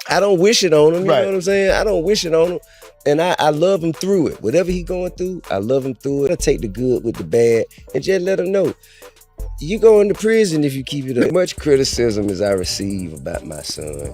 I don't wish it on him, you Right. know what I'm saying? I don't wish it on him. And I love him through it. Whatever he going through, I love him through it. I take the good with the bad and just let him know. You go into prison if you keep it up. Much criticism as I receive about my son,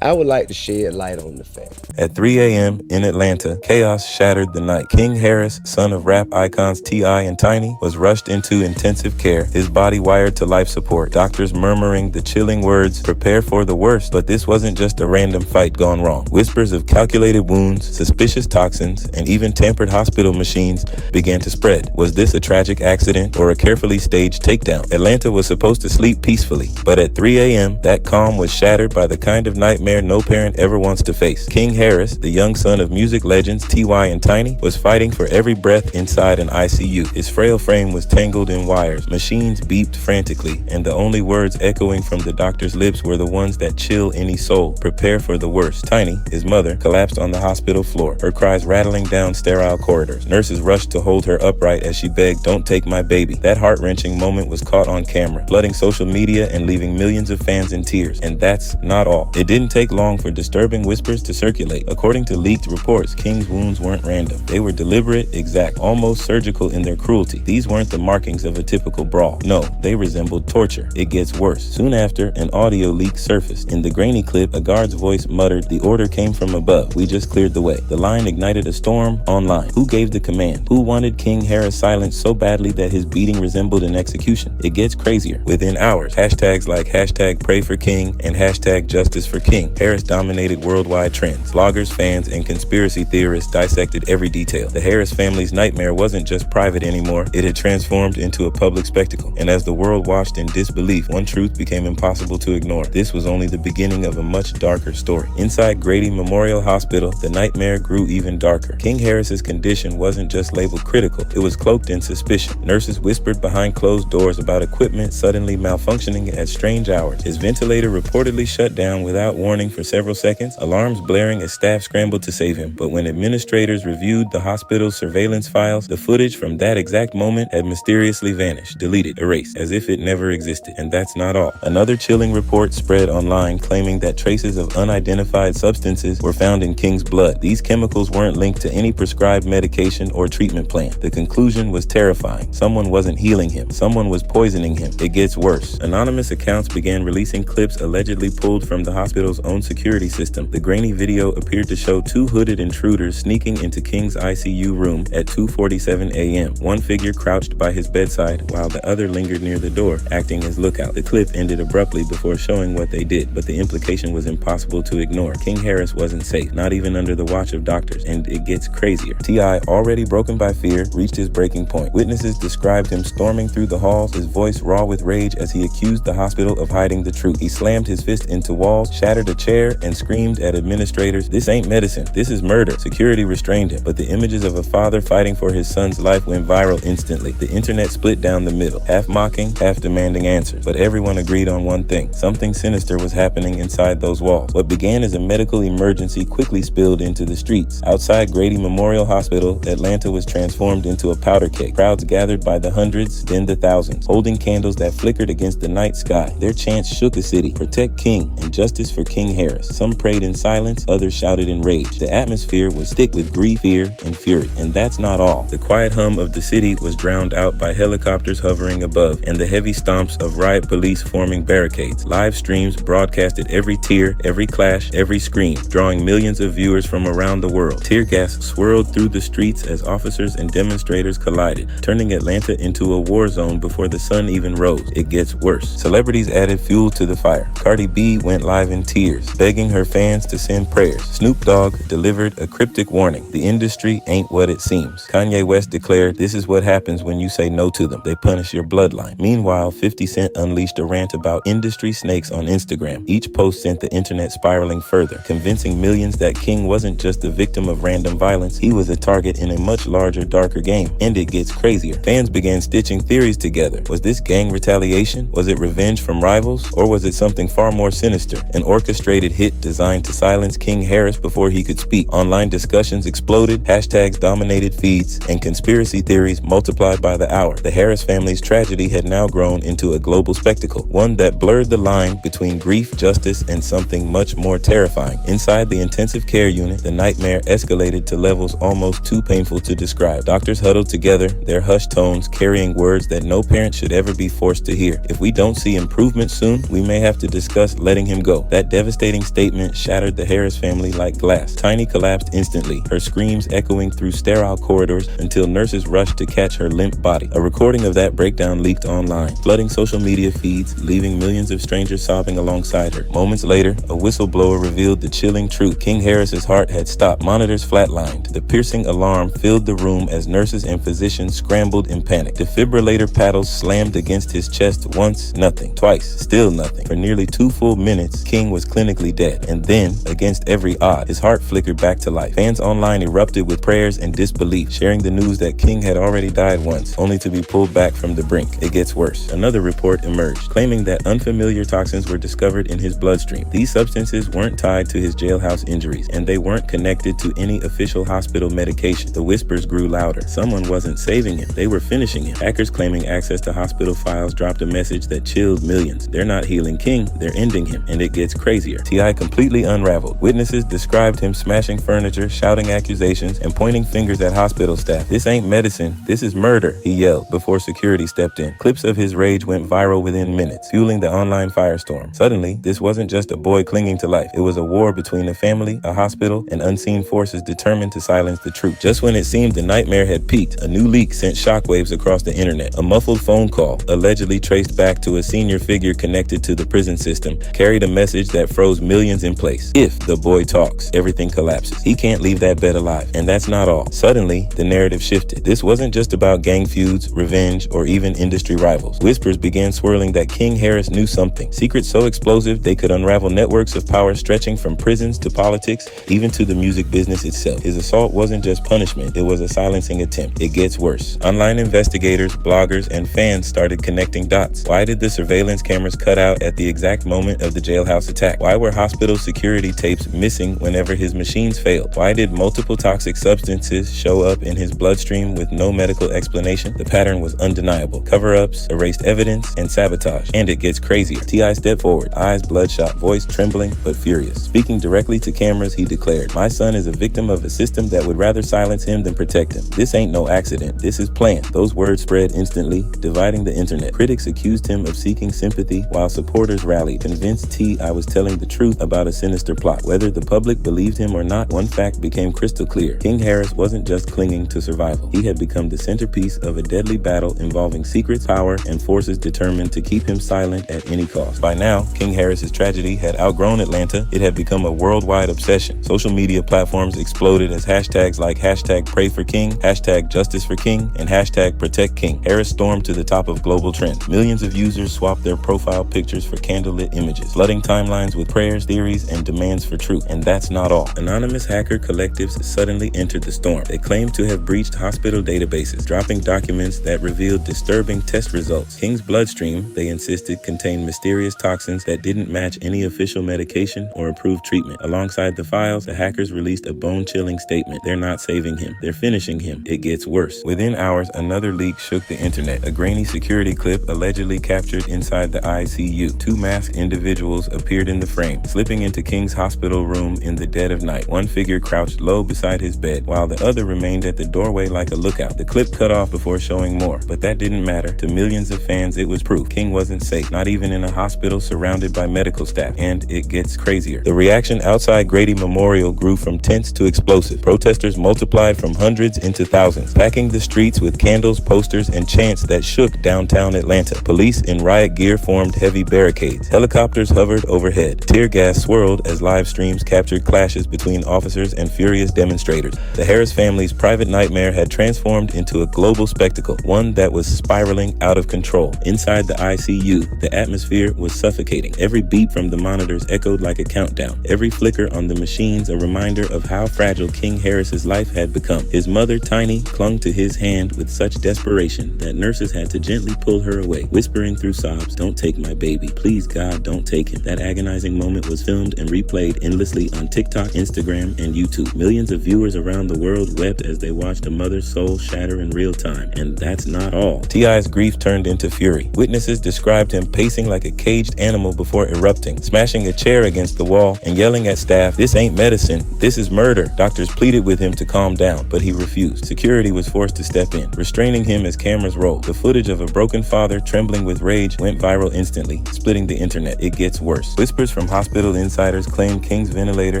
I would like to shed light on the fact. At 3 a.m. in Atlanta, chaos shattered the night. King Harris, son of rap icons T.I. and Tiny, was rushed into intensive care, his body wired to life support. Doctors murmuring the chilling words, "Prepare for the worst." But this wasn't just a random fight gone wrong. Whispers of calculated wounds, suspicious toxins, and even tampered hospital machines began to spread. Was this a tragic accident or a carefully staged takedown? Atlanta was supposed to sleep peacefully, but at 3 a.m., that calm was shattered by the kind of nightmare no parent ever wants to face. King Harris, the young son of music legends T.Y. and Tiny, was fighting for every breath inside an ICU. His frail frame was tangled in wires, machines beeped frantically, and the only words echoing from the doctor's lips were the ones that chill any soul. Prepare for the worst. Tiny, his mother, collapsed on the hospital floor, her cries rattling down sterile corridors. Nurses rushed to hold her upright as she begged, "Don't take my baby." That heart-wrenching moment was caught on camera, flooding social media and leaving millions of fans in tears. And that's not all. It didn't take long for disturbing whispers to circulate. According to leaked reports, King's wounds weren't random. They were deliberate, exact, almost surgical in their cruelty. These weren't the markings of a typical brawl. No, they resembled torture. It gets worse. Soon after, an audio leak surfaced. In the grainy clip, a guard's voice muttered, "The order came from above. We just cleared the way." The line ignited a storm online. Who gave the command? Who wanted King Harris silenced so badly that his beating resembled an execution? It gets crazier. Within hours, hashtags like hashtag pray for King and hashtag justice for King Harris dominated worldwide trends. Bloggers, fans, and conspiracy theorists dissected every detail. The Harris family's nightmare wasn't just private anymore. It had transformed into a public spectacle. And as the world watched in disbelief, one truth became impossible to ignore. This was only the beginning of a much darker story. Inside Grady Memorial Hospital, the nightmare grew even darker. King Harris's condition wasn't just labeled critical. It was cloaked in suspicion. Nurses whispered behind closed doors about equipment suddenly malfunctioning at strange hours. His ventilator reportedly shut down without warning for several seconds, alarms blaring as staff scrambled to save him. But when administrators reviewed the hospital's surveillance files, the footage from that exact moment had mysteriously vanished, deleted, erased, as if it never existed. And that's not all. Another chilling report spread online claiming that traces of unidentified substances were found in King's blood. These chemicals weren't linked to any prescribed medication or treatment plan. The conclusion was terrifying. Someone wasn't healing him. Someone was poisoning him. It gets worse. Anonymous accounts began releasing clips allegedly pulled from the hospital's own security system. The grainy video appeared to show two hooded intruders sneaking into King's ICU room at 2:47 a.m. One figure crouched by his bedside while the other lingered near the door, acting as lookout. The clip ended abruptly before showing what they did, but the implication was impossible to ignore. King Harris wasn't safe, not even under the watch of doctors, and it gets crazier. T.I., already broken by fear, reached his breaking point. Witnesses described him storming through the halls, his voice raw with rage as he accused the hospital of hiding the truth. He slammed his fist into walls, shattered a chair, and screamed at administrators, "This ain't medicine. This is murder." Security restrained him, but the images of a father fighting for his son's life went viral instantly. The internet split down the middle, half mocking, half demanding answers. But everyone agreed on one thing. Something sinister was happening inside those walls. What began as a medical emergency quickly spilled into the streets. Outside Grady Memorial Hospital, Atlanta was transformed into a powder keg. Crowds gathered by the hundreds, then the thousands, holding candles that flickered against the night sky. Their chants shook the city. Protect King and justice for King Harris. Some prayed in silence, others shouted in rage. The atmosphere was thick with grief, fear, and fury. And that's not all. The quiet hum of the city was drowned out by helicopters hovering above and the heavy stomps of riot police forming barricades. Live streams broadcasted every tear, every clash, every scream, drawing millions of viewers from around the world. Tear gas swirled through the streets as officers and demonstrators collided, turning Atlanta into a war zone before the sun even rose. It gets worse. Celebrities added fuel to the fire. Cardi B went live in tears, begging her fans to send prayers. Snoop Dogg delivered a cryptic warning. The industry ain't what it seems. Kanye West declared, "This is what happens when you say no to them. They punish your bloodline." Meanwhile, 50 Cent unleashed a rant about industry snakes on Instagram. Each post sent the internet spiraling further, convincing millions that King wasn't just a victim of random violence, he was a target in a much larger, darker game. And it gets crazier. Fans began stitching theories together. Was this gang retaliation? Was it revenge from rivals? Or was it something far more sinister? An orchestrated orchestrated hit designed to silence King Harris before he could speak. Online discussions exploded, hashtags dominated feeds, and conspiracy theories multiplied by the hour. The Harris family's tragedy had now grown into a global spectacle, one that blurred the line between grief, justice, and something much more terrifying. Inside the intensive care unit, the nightmare escalated to levels almost too painful to describe. Doctors huddled together, their hushed tones carrying words that no parent should ever be forced to hear. If we don't see improvement soon, we may have to discuss letting him go. That devastating statement shattered the Harris family like glass. Tiny collapsed instantly, her screams echoing through sterile corridors until nurses rushed to catch her limp body. A recording of that breakdown leaked online, flooding social media feeds, leaving millions of strangers sobbing alongside her. Moments later, a whistleblower revealed the chilling truth. King Harris's heart had stopped, monitors flatlined. The piercing alarm filled the room as nurses and physicians scrambled in panic. Defibrillator paddles slammed against his chest once, nothing. Twice, still nothing. For nearly 2 full minutes, King was clinically dead. And then, against every odd, his heart flickered back to life. Fans online erupted with prayers and disbelief, sharing the news that King had already died once, only to be pulled back from the brink. It gets worse. Another report emerged, claiming that unfamiliar toxins were discovered in his bloodstream. These substances weren't tied to his jailhouse injuries, and they weren't connected to any official hospital medication. The whispers grew louder. Someone wasn't saving him, they were finishing him. Hackers claiming access to hospital files dropped a message that chilled millions. They're not healing King, they're ending him. And it gets crazier. T.I. completely unraveled. Witnesses described him smashing furniture, shouting accusations, and pointing fingers at hospital staff. "This ain't medicine, this is murder," he yelled before security stepped in. Clips of his rage went viral within minutes, fueling the online firestorm. Suddenly, this wasn't just a boy clinging to life. It was a war between a family, a hospital, and unseen forces determined to silence the truth. Just when it seemed the nightmare had peaked, a new leak sent shockwaves across the internet. A muffled phone call, allegedly traced back to a senior figure connected to the prison system, carried a message that froze millions in place. If the boy talks, everything collapses. He can't leave that bed alive. And that's not all. Suddenly, the narrative shifted. This wasn't just about gang feuds, revenge, or even industry rivals. Whispers began swirling that King Harris knew something. Secrets so explosive they could unravel networks of power stretching from prisons to politics, even to the music business itself. His assault wasn't just punishment, it was a silencing attempt. It gets worse. Online investigators, bloggers, and fans started connecting dots. Why did the surveillance cameras cut out at the exact moment of the jailhouse attack? Why were hospital security tapes missing whenever his machines failed? Why did multiple toxic substances show up in his bloodstream with no medical explanation? The pattern was undeniable. Cover-ups, erased evidence, and sabotage. And it gets crazier. T.I. stepped forward, eyes bloodshot, voice trembling but furious. Speaking directly to cameras, he declared, "My son is a victim of a system that would rather silence him than protect him. This ain't no accident. This is planned." Those words spread instantly, dividing the internet. Critics accused him of seeking sympathy, while supporters rallied, convinced T.I. was telling the truth about a sinister plot. Whether the public believed him or not, one fact became crystal clear. King Harris wasn't just clinging to survival. He had become the centerpiece of a deadly battle involving secrets, power, and forces determined to keep him silent at any cost. By now, King Harris's tragedy had outgrown Atlanta. It had become a worldwide obsession. Social media platforms exploded as hashtags like hashtag pray for King, hashtag justice for King, and hashtag protect King. Harris stormed to the top of global trends. Millions of users swapped their profile pictures for candlelit images, flooding timelines with prayers, theories, and demands for truth. And that's not all. Anonymous hacker collectives suddenly entered the storm. They claimed to have breached hospital databases, dropping documents that revealed disturbing test results. King's bloodstream, they insisted, contained mysterious toxins that didn't match any official medication or approved treatment. Alongside the files, the hackers released a bone-chilling statement. They're not saving him. They're finishing him. It gets worse. Within hours, another leak shook the internet. A grainy security clip allegedly captured inside the ICU. 2 masked individuals appeared in the frame, slipping into King's hospital room in the dead of night. One figure crouched low beside his bed, while the other remained at the doorway like a lookout. The clip cut off before showing more, but that didn't matter. To millions of fans, it was proof. King wasn't safe, not even in a hospital surrounded by medical staff. And it gets crazier. The reaction outside Grady Memorial grew from tense to explosive. Protesters multiplied from hundreds into thousands, packing the streets with candles, posters, and chants that shook downtown Atlanta. Police in riot gear formed heavy barricades. Helicopters hovered overhead. Tear gas swirled as live streams captured clashes between officers and furious demonstrators. The Harris family's private nightmare had transformed into a global spectacle, one that was spiraling out of control. Inside the ICU, the atmosphere was suffocating. Every beep from the monitors echoed like a countdown. Every flicker on the machines a reminder of how fragile King Harris's life had become. His mother, Tiny, clung to his hand with such desperation that nurses had to gently pull her away, whispering through sobs, "Don't take my baby. Please, God, don't take him." That agonizing heartbreaking moment was filmed and replayed endlessly on TikTok, Instagram, and YouTube. Millions of viewers around the world wept as they watched a mother's soul shatter in real time. And that's not all. T.I.'s grief turned into fury. Witnesses described him pacing like a caged animal before erupting, smashing a chair against the wall and yelling at staff, "This ain't medicine, this is murder." Doctors pleaded with him to calm down, but he refused. Security was forced to step in, restraining him as cameras rolled. The footage of a broken father trembling with rage went viral instantly, splitting the internet. It gets worse. Whispers from hospital insiders claim King's ventilator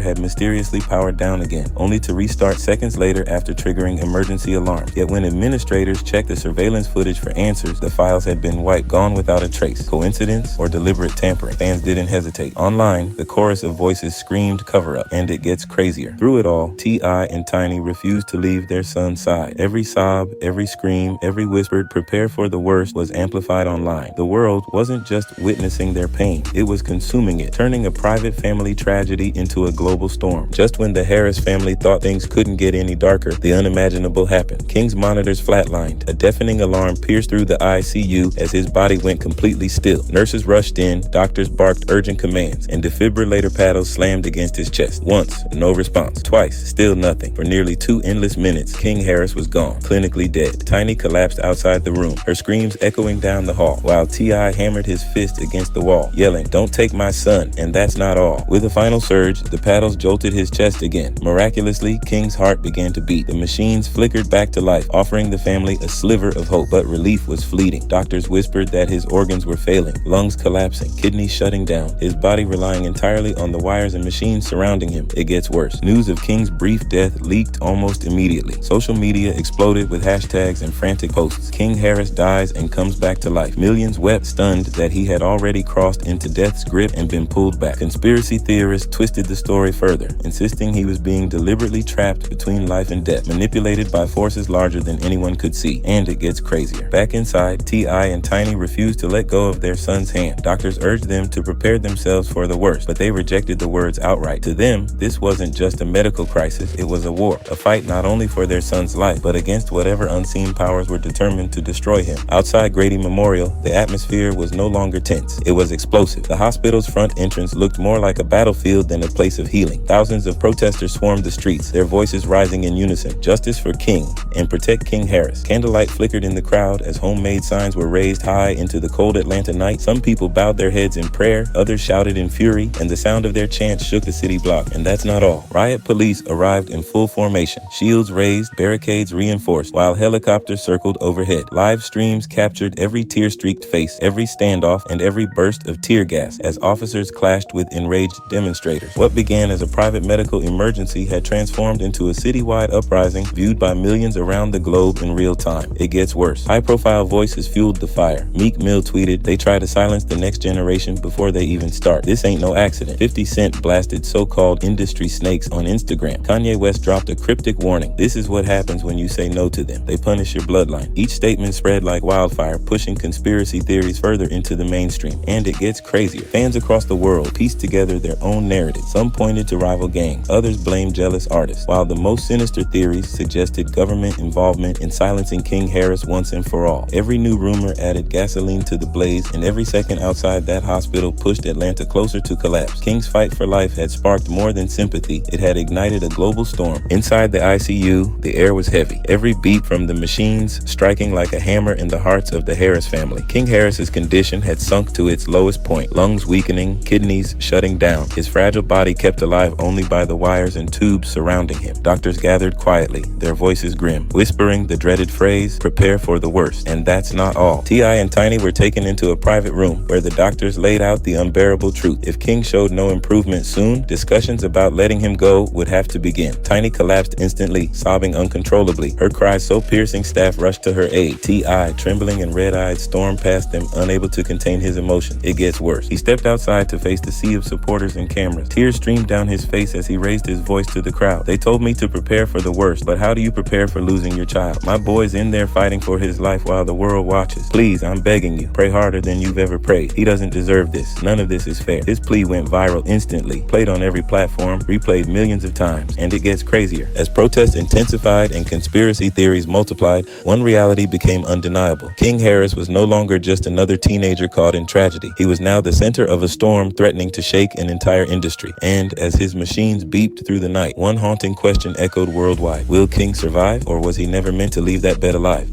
had mysteriously powered down again, only to restart seconds later after triggering emergency alarm. Yet when administrators checked the surveillance footage for answers, the files had been wiped, gone without a trace. Coincidence or deliberate tampering? Fans didn't hesitate. Online, the chorus of voices screamed cover-up, and it gets crazier. Through it all, T.I. and Tiny refused to leave their son's side. Every sob, every scream, every whispered "prepare for the worst" was amplified online. The world wasn't just witnessing their pain, it was consuming it, turning a private family tragedy into a global storm. Just when the Harris family thought things couldn't get any darker, the unimaginable happened. King's monitors flatlined. A deafening alarm pierced through the ICU as his body went completely still. Nurses rushed in, doctors barked urgent commands, and defibrillator paddles slammed against his chest. Once, no response. Twice, still nothing. For nearly 2 endless minutes, King Harris was gone, clinically dead. Tiny collapsed outside the room, her screams echoing down the hall, while T.I. hammered his fist against the wall, yelling, "Don't take my son, and that's not all." With a final surge, the paddles jolted his chest again. Miraculously, King's heart began to beat. The machines flickered back to life, offering the family a sliver of hope, but relief was fleeting. Doctors whispered that his organs were failing, lungs collapsing, kidneys shutting down, his body relying entirely on the wires and machines surrounding him. It gets worse. News of King's brief death leaked almost immediately. Social media exploded with hashtags and frantic posts. King Harris dies and comes back to life. Millions wept, stunned that he had already crossed into death's grip and been pulled back. Conspiracy theorists twisted the story further, insisting he was being deliberately trapped between life and death, manipulated by forces larger than anyone could see. And it gets crazier. Back inside, T.I. and Tiny refused to let go of their son's hand. Doctors urged them to prepare themselves for the worst, but they rejected the words outright. To them, this wasn't just a medical crisis, it was a war. A fight not only for their son's life, but against whatever unseen powers were determined to destroy him. Outside Grady Memorial, the atmosphere was no longer tense. It was explosive. The hospital's front entrance looked more like a battlefield than a place of healing. Thousands of protesters swarmed the streets, their voices rising in unison. Justice for King and protect King Harris. Candlelight flickered in the crowd as homemade signs were raised high into the cold Atlanta night. Some people bowed their heads in prayer, others shouted in fury, and the sound of their chants shook the city block. And that's not all. Riot police arrived in full formation, shields raised, barricades reinforced, while helicopters circled overhead. Live streams captured every tear-streaked face, every standoff, and every burst of tear gas as officers clashed with enraged demonstrators. What began as a private medical emergency had transformed into a citywide uprising viewed by millions around the globe in real time. It gets worse. High-profile voices fueled the fire. Meek Mill tweeted, "They try to silence the next generation before they even start. This ain't no accident." 50 Cent blasted so-called industry snakes on Instagram. Kanye West dropped a cryptic warning. "This is what happens when you say no to them. They punish your bloodline." Each statement spread like wildfire, pushing conspiracy theories further into the mainstream. And it gets crazier. Fans across the world pieced together their own narrative. Some pointed to rival gangs, others blamed jealous artists, while the most sinister theories suggested government involvement in silencing King Harris once and for all. Every new rumor added gasoline to the blaze, and every second outside that hospital pushed Atlanta closer to collapse. King's fight for life had sparked more than sympathy. It had ignited a global storm. Inside the ICU, the air was heavy. Every beat from the machines striking like a hammer in the hearts of the Harris family. King Harris's condition had sunk to its lowest point, lungs weakening, kidneys shutting down, his fragile body kept alive only by the wires and tubes surrounding him. Doctors gathered quietly, their voices grim, whispering the dreaded phrase, "Prepare for the worst." And that's not all. T.I. and Tiny were taken into a private room where the doctors laid out the unbearable truth. If King showed no improvement soon, discussions about letting him go would have to begin. Tiny collapsed instantly, sobbing uncontrollably. Her cries so piercing staff rushed to her aid. T.I., trembling and red-eyed, stormed past them, unable to contain his emotions. It gets worse. He stepped outside to face the sea of supporters and cameras. Tears streamed down his face as he raised his voice to the crowd. "They told me to prepare for the worst, but how do you prepare for losing your child? My boy's in there fighting for his life while the world watches. Please, I'm begging you, pray harder than you've ever prayed. He doesn't deserve this. None of this is fair." His plea went viral instantly, played on every platform, replayed millions of times. And it gets crazier. As protests intensified and conspiracy theories multiplied, one reality became undeniable. King Harris was no longer just another teenager caught in tragedy. He was now the center of a storm threatening to shake an entire industry. And as his machines beeped through the night, one haunting question echoed worldwide. Will King survive, or was he never meant to leave that bed alive?